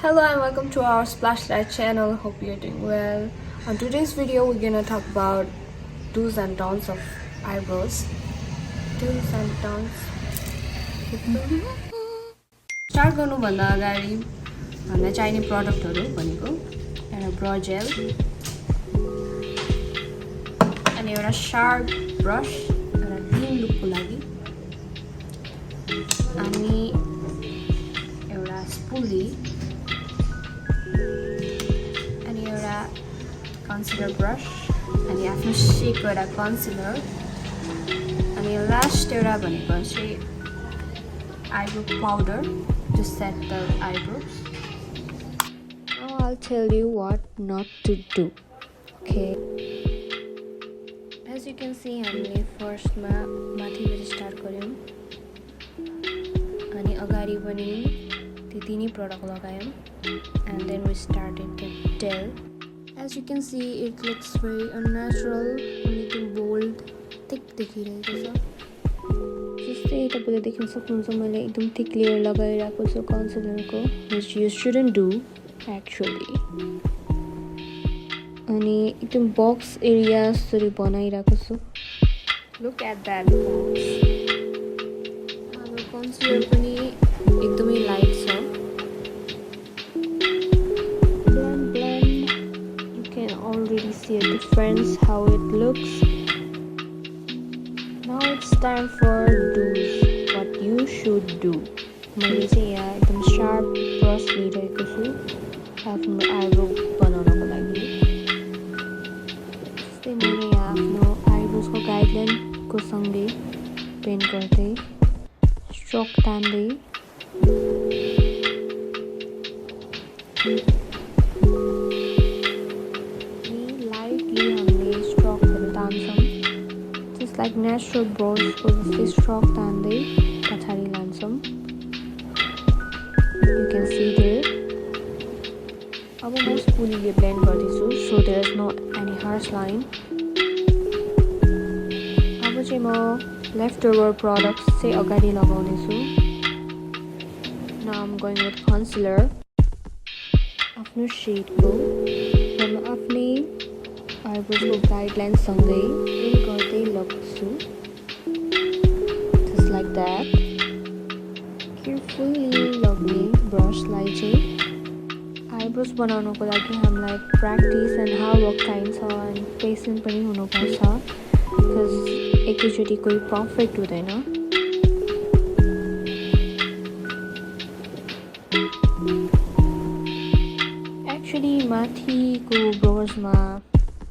Hello and welcome to our Splashlight channel. Hope you're doing well. On today's video, we're gonna talk about do's and don'ts of eyebrows. Do's and don'ts. Start गर्नुभन्दा अगाडि हामीलाई चाहिने प्रडक्टहरु भनेको एउटा bro jail अनि एउटा sharp brush एउटा clean लुकको लागि अनि एउटा स्पुली concealer brush अनि आफ्नो शेक एउटा concealer अनि लास्ट एउटा भनेको चाहिँ eyebrow powder to set the eyebrows. Now I'll tell you what not to do. Okay. As you can see, हामीले फर्स्टमा माथिबाट स्टार्ट गर्यौं अनि अगाडि पनि त्यति नै product लगायौं and then we started the tail. As you can see, it looks very unnatural, a little bold, thick देखिरहेको छ. जस्तै तपाईले देख्न सक्नुहुन्छ मैले एकदम थिक लेयर लगाइरहेको छु कन्सिलरको, which you shouldn't do actually. अनि एकदम बक्स एरिया जसरी बनाइरहेको छु. Look at that box. हाम्रो कन्सिलर पनि एकदमै लाइट छ. Already see a difference how it looks. Now it's time for do's, what you should do. मैले चाहिँ यहाँ एकदम शार्प ब्रश लिइरहेको छु आफ्नो आइब्रो बनाउनको लागि. जस्तै मैले यहाँ आफ्नो आइब्रोजको गाइडलाइनको सँगै पेन्ट गर्दै stroke तान्दै just like natural brows को जस्तै स्ट्रोक तान्दै पछाडि लान्छौं. You can see there. अब म स्पुलीले ब्लेन्ड गर्दैछु so there is no any harsh line. अब चाहिँ म leftover products चाहिँ अगाडि लगाउने छु. Now I'm going with concealer. आफ्नो शेडको र म आफ्नै आइब्रोजको गाइडलाइन सँगै फिल गर्दै लाग्छु. Just like that. Carefully लाग्ने ब्रशलाई चाहिँ आइब्रोज बनाउनको लागि हामीलाई प्र्याक्टिस एन्ड हार्ड वर्क चाहिन्छ एन्ड पेसेन्ट पनि हुनुपर्छ बिकज एकैचोटि कोही पर्फेक्ट हुँदैन. एक्चुअली माथिको ब्रशमा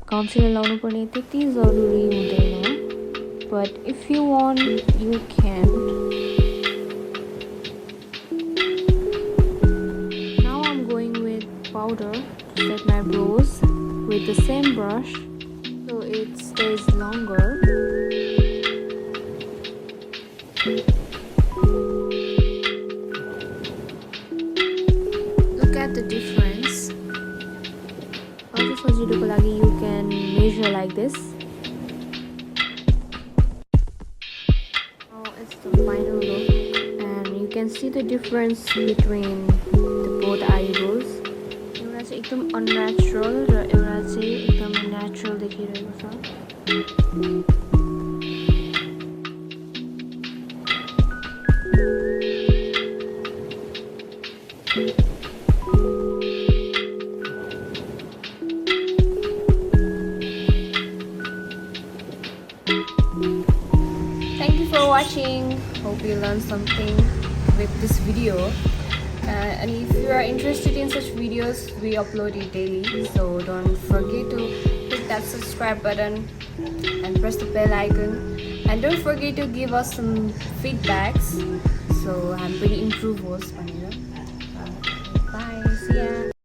concealer लाउनु पर्ने त्यति जरुरी हुँदैन, but if you want you can. Now I'm going with powder to set my brows with the same brush so it stays longer. Look at the difference. सजिलोको लागि you can measure like this. Now it's the final look and you can see the difference between the both eyebrows. एउटा चाहिँ एकदम unnatural र एउटा चाहिँ एकदम natural देखिरहेको छ. Thank you for watching. Hope you learned something with this video. And if you are interested in such videos, we upload it daily. So don't forget to hit that subscribe button and press the bell icon. And don't forget to give us some feedbacks. So I'm going to improve us. Bye. See ya.